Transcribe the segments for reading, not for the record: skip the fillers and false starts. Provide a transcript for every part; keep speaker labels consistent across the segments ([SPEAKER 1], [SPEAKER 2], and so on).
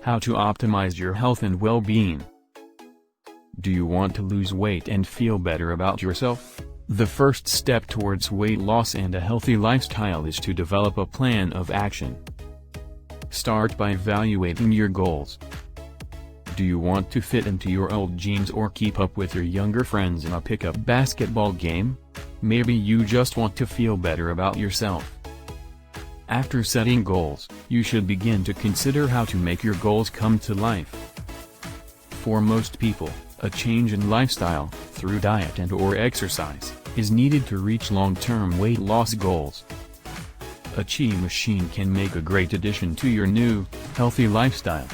[SPEAKER 1] How to optimize your health and well-being. Do you want to lose weight and feel better about yourself? The first step towards weight loss and a healthy lifestyle is to develop a plan of action. Start by evaluating your goals. Do you want to fit into your old jeans or keep up with your younger friends in a pickup basketball game? Maybe you just want to feel better about yourself. After setting goals, you should begin to consider how to make your goals come to life. For most people, a change in lifestyle, through diet and/or exercise, is needed to reach long-term weight loss goals. A Chi machine can make a great addition to your new, healthy lifestyle.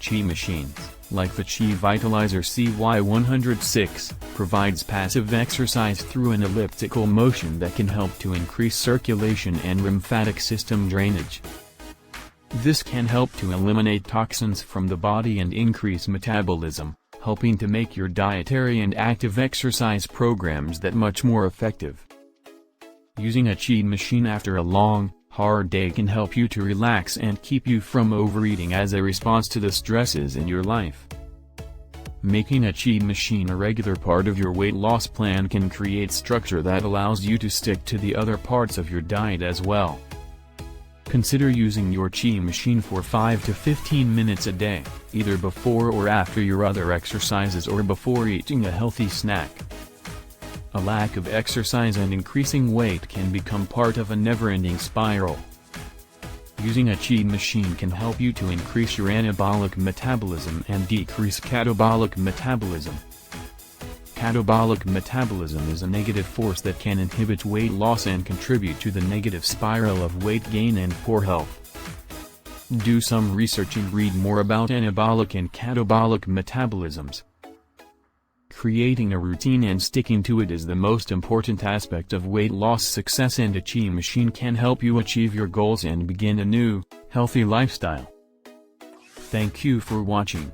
[SPEAKER 1] Chi machines, like the Chi Vitalizer CY106, provides passive exercise through an elliptical motion that can help to increase circulation and lymphatic system drainage. This can help to eliminate toxins from the body and increase metabolism, helping to make your dietary and active exercise programs that much more effective. Using a Chi machine after a long, hard day can help you to relax and keep you from overeating as a response to the stresses in your life. Making a Chi machine a regular part of your weight loss plan can create structure that allows you to stick to the other parts of your diet as well. Consider using your Chi machine for 5 to 15 minutes a day, either before or after your other exercises or before eating a healthy snack. A lack of exercise and increasing weight can become part of a never-ending spiral. Using a Chi machine can help you to increase your anabolic metabolism and decrease catabolic metabolism. Catabolic metabolism is a negative force that can inhibit weight loss and contribute to the negative spiral of weight gain and poor health. Do some research and read more about anabolic and catabolic metabolisms. Creating a routine and sticking to it is the most important aspect of weight loss success, and a Chi machine can help you achieve your goals and begin a new, healthy lifestyle. Thank you for watching.